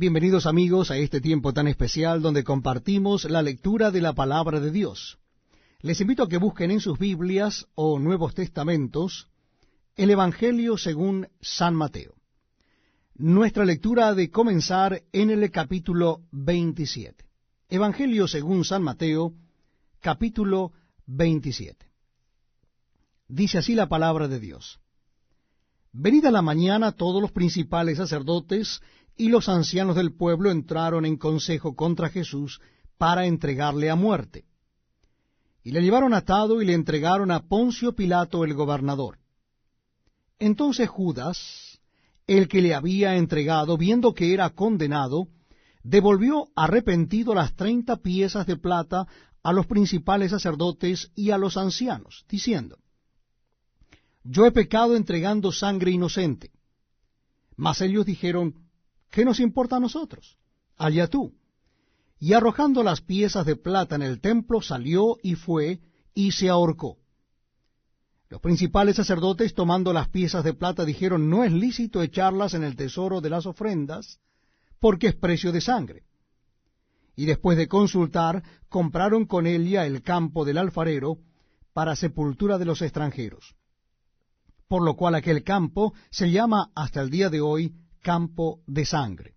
Bienvenidos amigos a este tiempo tan especial donde compartimos la lectura de la palabra de Dios. Les invito a que busquen en sus Biblias o Nuevos Testamentos el Evangelio según San Mateo. Nuestra lectura ha de comenzar en el capítulo 27. Evangelio según San Mateo, capítulo 27. Dice así la palabra de Dios. Venida la mañana, todos los principales sacerdotes y los ancianos del pueblo entraron en consejo contra Jesús para entregarle a muerte. Y le llevaron atado y le entregaron a Poncio Pilato el gobernador. Entonces Judas, el que le había entregado, viendo que era condenado, devolvió arrepentido las 30 piezas de plata a los principales sacerdotes y a los ancianos, diciendo: Yo he pecado entregando sangre inocente. Mas ellos dijeron: ¿Qué nos importa a nosotros? Allá tú. Y arrojando las piezas de plata en el templo, salió y fue, y se ahorcó. Los principales sacerdotes, tomando las piezas de plata, dijeron: No es lícito echarlas en el tesoro de las ofrendas, porque es precio de sangre. Y después de consultar, compraron con ella el campo del alfarero para sepultura de los extranjeros. Por lo cual aquel campo se llama hasta el día de hoy campo de sangre.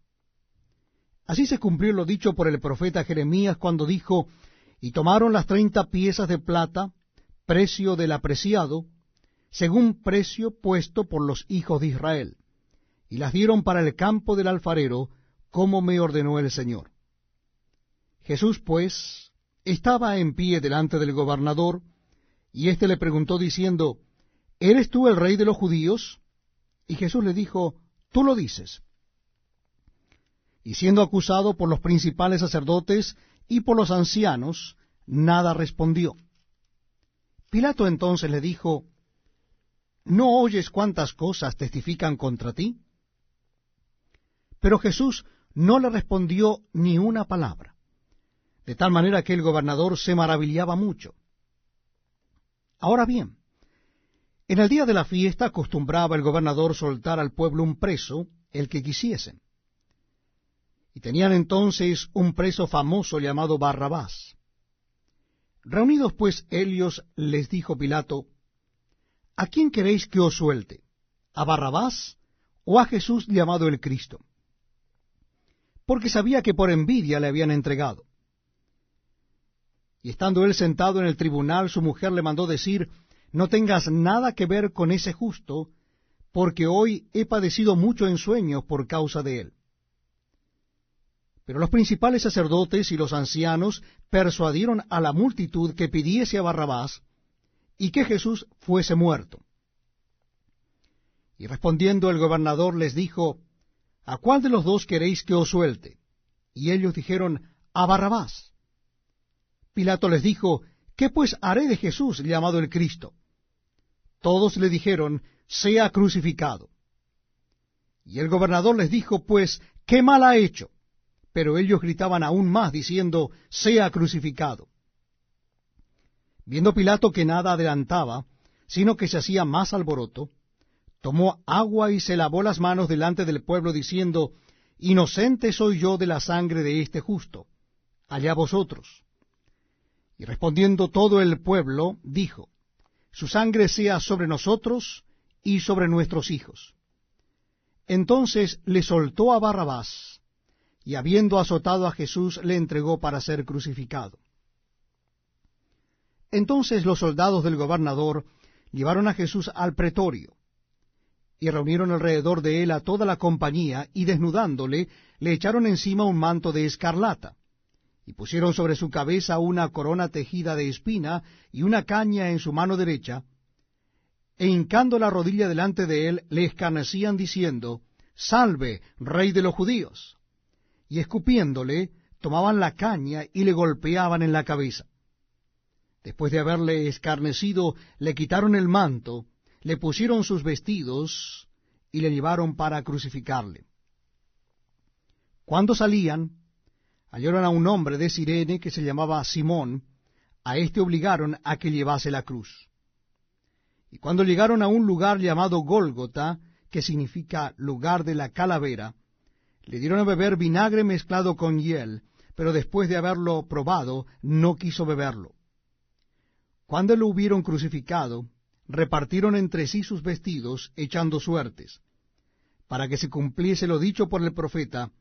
Así se cumplió lo dicho por el profeta Jeremías cuando dijo: Y tomaron las 30 piezas de plata, precio del apreciado, según precio puesto por los hijos de Israel, y las dieron para el campo del alfarero, como me ordenó el Señor. Jesús, pues, estaba en pie delante del gobernador, y éste le preguntó diciendo: ¿Eres tú el rey de los judíos? Y Jesús le dijo: Tú lo dices. Y siendo acusado por los principales sacerdotes y por los ancianos, nada respondió. Pilato entonces le dijo: ¿No oyes cuántas cosas testifican contra ti? Pero Jesús no le respondió ni una palabra, de tal manera que el gobernador se maravillaba mucho. Ahora bien, en el día de la fiesta acostumbraba el gobernador soltar al pueblo un preso, el que quisiesen. Y tenían entonces un preso famoso llamado Barrabás. Reunidos pues ellos, les dijo Pilato: ¿A quién queréis que os suelte? ¿A Barrabás o a Jesús llamado el Cristo? Porque sabía que por envidia le habían entregado. Y estando él sentado en el tribunal, su mujer le mandó decir: No tengas nada que ver con ese justo, porque hoy he padecido mucho en sueños por causa de él. Pero los principales sacerdotes y los ancianos persuadieron a la multitud que pidiese a Barrabás y que Jesús fuese muerto. Y respondiendo el gobernador les dijo: ¿A cuál de los dos queréis que os suelte? Y ellos dijeron: A Barrabás. Pilato les dijo: ¿Qué pues haré de Jesús llamado el Cristo? Todos le dijeron: Sea crucificado. Y el gobernador les dijo: Pues, ¿qué mal ha hecho? Pero ellos gritaban aún más, diciendo: Sea crucificado. Viendo Pilato que nada adelantaba, sino que se hacía más alboroto, tomó agua y se lavó las manos delante del pueblo, diciendo: Inocente soy yo de la sangre de este justo, allá vosotros. Y respondiendo todo el pueblo, dijo: Su sangre sea sobre nosotros y sobre nuestros hijos. Entonces le soltó a Barrabás, y habiendo azotado a Jesús, le entregó para ser crucificado. Entonces los soldados del gobernador llevaron a Jesús al pretorio, y reunieron alrededor de él a toda la compañía, y desnudándole, le echaron encima un manto de escarlata, y pusieron sobre su cabeza una corona tejida de espina, y una caña en su mano derecha, e hincando la rodilla delante de él, le escarnecían diciendo: Salve, rey de los judíos. Y escupiéndole, tomaban la caña y le golpeaban en la cabeza. Después de haberle escarnecido, le quitaron el manto, le pusieron sus vestidos y le llevaron para crucificarle. Cuando salían, hallaron a un hombre de Cirene que se llamaba Simón. A éste obligaron a que llevase la cruz. Y cuando llegaron a un lugar llamado Gólgota, que significa lugar de la calavera, Le dieron a beber vinagre mezclado con hiel, pero después de haberlo probado, no quiso beberlo. Cuando lo hubieron crucificado, repartieron entre sí sus vestidos, echando suertes. Para que se cumpliese lo dicho por el profeta,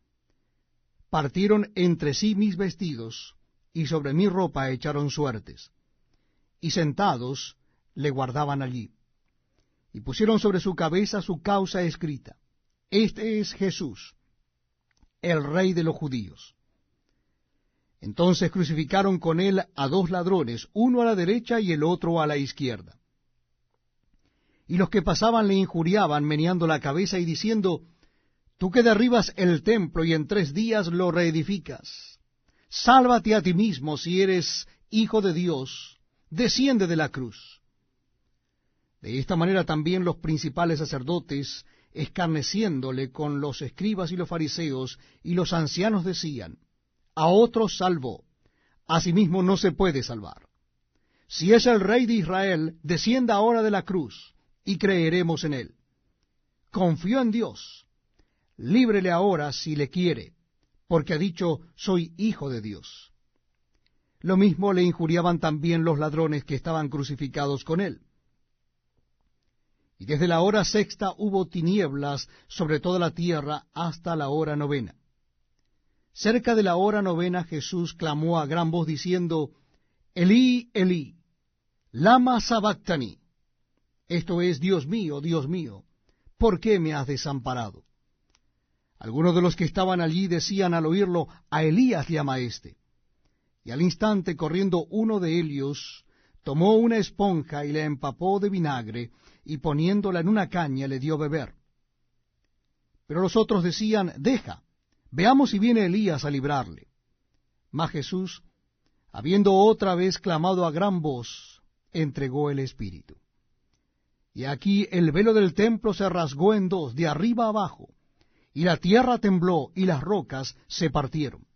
partieron entre sí mis vestidos, y sobre mi ropa echaron suertes. Y sentados le guardaban allí. Y pusieron sobre su cabeza su causa escrita: Este es Jesús, el Rey de los judíos. Entonces crucificaron con él a dos ladrones, uno a la derecha y el otro a la izquierda. Y los que pasaban le injuriaban, meneando la cabeza y diciendo: Tú que derribas el templo y en 3 días lo reedificas, sálvate a ti mismo si eres hijo de Dios, desciende de la cruz. De esta manera también los principales sacerdotes, escarneciéndole con los escribas y los fariseos y los ancianos, decían: A otros salvó, a sí mismo no se puede salvar. Si es el Rey de Israel, descienda ahora de la cruz, y creeremos en él. Confió en Dios, líbrele ahora si le quiere, porque ha dicho: soy hijo de Dios. Lo mismo le injuriaban también los ladrones que estaban crucificados con él. Y desde la hora 6ª hubo tinieblas sobre toda la tierra hasta la hora 9ª. Cerca de la hora 9ª Jesús clamó a gran voz diciendo: Elí, Elí, lama sabactani. Esto es: Dios mío, ¿por qué me has desamparado? Algunos de los que estaban allí decían al oírlo: A Elías llama éste. Y al instante, corriendo uno de ellos, tomó una esponja y la empapó de vinagre, y poniéndola en una caña le dio beber. Pero los otros decían: Deja, veamos si viene Elías a librarle. Mas Jesús, habiendo otra vez clamado a gran voz, entregó el Espíritu. Y aquí el velo del templo se rasgó en dos, de arriba abajo, y la tierra tembló, y las rocas se partieron.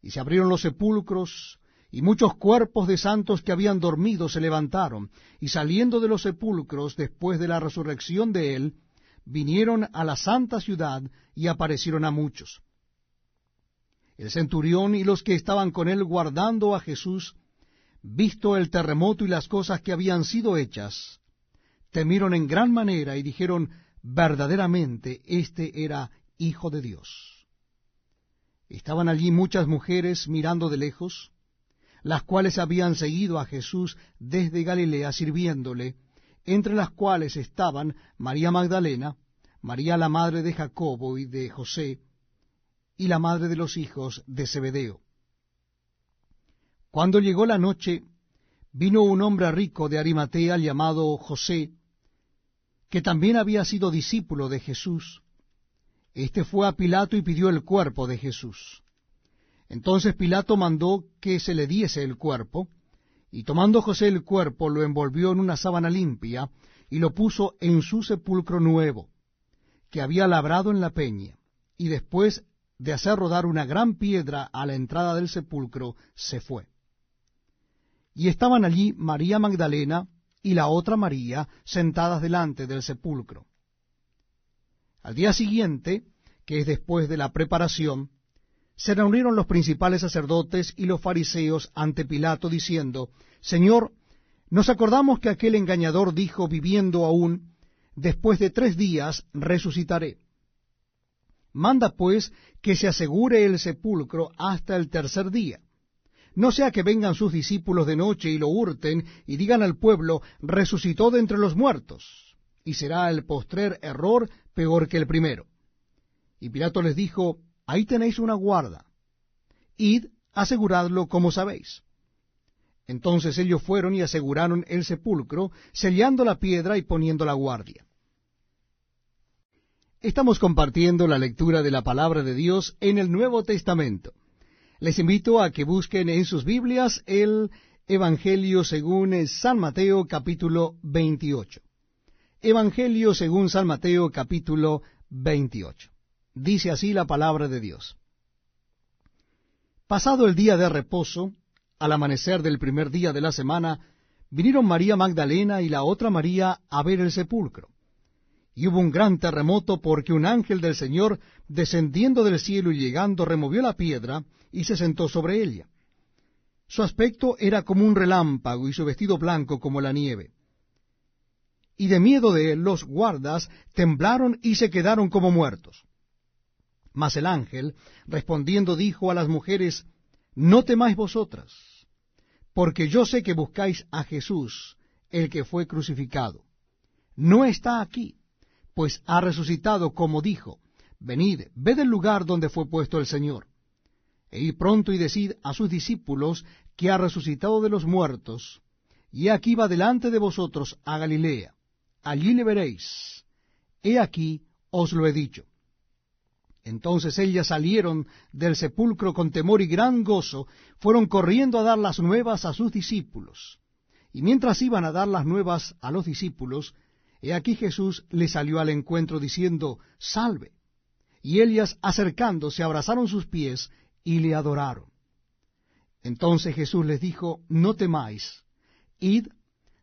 Y se abrieron los sepulcros, y muchos cuerpos de santos que habían dormido se levantaron, y saliendo de los sepulcros después de la resurrección de él, vinieron a la santa ciudad y aparecieron a muchos. El centurión y los que estaban con él guardando a Jesús, visto el terremoto y las cosas que habían sido hechas, temieron en gran manera y dijeron: verdaderamente este era Hijo de Dios. Estaban allí muchas mujeres mirando de lejos, las cuales habían seguido a Jesús desde Galilea sirviéndole, entre las cuales estaban María Magdalena, María la madre de Jacobo y de José, y la madre de los hijos de Zebedeo. Cuando llegó la noche, vino un hombre rico de Arimatea llamado José, que también había sido discípulo de Jesús. Este fue a Pilato y pidió el cuerpo de Jesús. Entonces Pilato mandó que se le diese el cuerpo, y tomando José el cuerpo, lo envolvió en una sábana limpia, y lo puso en su sepulcro nuevo, que había labrado en la peña, y después de hacer rodar una gran piedra a la entrada del sepulcro, se fue. Y estaban allí María Magdalena y la otra María sentadas delante del sepulcro. Al día siguiente, que es después de la preparación, se reunieron los principales sacerdotes y los fariseos ante Pilato, diciendo: Señor, nos acordamos que aquel engañador dijo, viviendo aún: después de 3 días resucitaré. Manda pues que se asegure el sepulcro hasta el 3er día. No sea que vengan sus discípulos de noche y lo hurten y digan al pueblo: resucitó de entre los muertos, y será el postrer error peor que el primero. Y Pilato les dijo: ahí tenéis una guarda, id, aseguradlo como sabéis. Entonces ellos fueron y aseguraron el sepulcro, sellando la piedra y poniendo la guardia. Estamos compartiendo la lectura de la palabra de Dios en el Nuevo Testamento. Les invito a que busquen en sus Biblias el Evangelio según San Mateo capítulo 28. Evangelio según San Mateo capítulo 28. Dice así la palabra de Dios. Pasado el día de reposo, al amanecer del primer día de la semana, vinieron María Magdalena y la otra María a ver el sepulcro. Y hubo un gran terremoto, porque un ángel del Señor, descendiendo del cielo y llegando, removió la piedra y se sentó sobre ella. Su aspecto era como un relámpago, y su vestido blanco como la nieve. Y de miedo de él los guardas temblaron y se quedaron como muertos. Mas el ángel, respondiendo, dijo a las mujeres: No temáis vosotras, porque yo sé que buscáis a Jesús, el que fue crucificado. No está aquí, pues ha resucitado, como dijo. Venid, ved el lugar donde fue puesto el Señor. E id pronto y decid a sus discípulos que ha resucitado de los muertos, y aquí va delante de vosotros a Galilea. Allí le veréis. He aquí os lo he dicho. Entonces ellas salieron del sepulcro con temor y gran gozo, fueron corriendo a dar las nuevas a sus discípulos. Y mientras iban a dar las nuevas a los discípulos, he aquí Jesús les salió al encuentro diciendo: Salve. Y ellas, acercándose, abrazaron sus pies y le adoraron. Entonces Jesús les dijo: No temáis, id,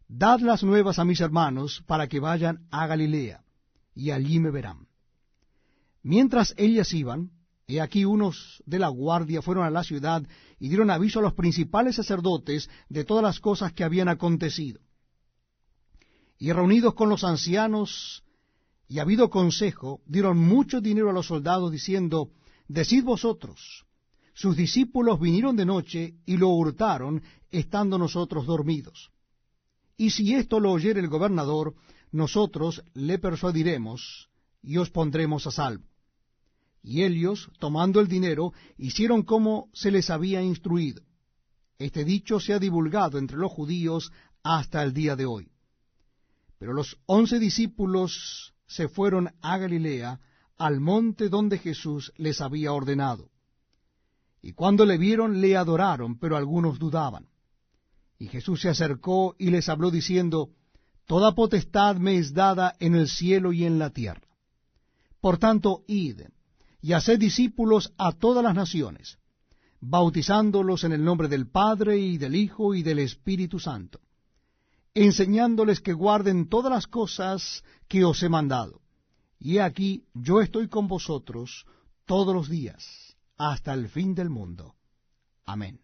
dad las nuevas a mis hermanos, para que vayan a Galilea, y allí me verán. Mientras ellas iban, he aquí unos de la guardia fueron a la ciudad y dieron aviso a los principales sacerdotes de todas las cosas que habían acontecido. Y reunidos con los ancianos y habido consejo, dieron mucho dinero a los soldados, diciendo: Decid vosotros, sus discípulos vinieron de noche y lo hurtaron, estando nosotros dormidos. Y si esto lo oyere el gobernador, nosotros le persuadiremos y os pondremos a salvo. Y ellos, tomando el dinero, hicieron como se les había instruido. Este dicho se ha divulgado entre los judíos hasta el día de hoy. Pero los 11 discípulos se fueron a Galilea, al monte donde Jesús les había ordenado. Y cuando le vieron, le adoraron, pero algunos dudaban. Y Jesús se acercó y les habló diciendo: Toda potestad me es dada en el cielo y en la tierra. Por tanto, id, y haced discípulos a todas las naciones, bautizándolos en el nombre del Padre, y del Hijo, y del Espíritu Santo, enseñándoles que guarden todas las cosas que os he mandado. Y he aquí, yo estoy con vosotros todos los días, hasta el fin del mundo. Amén.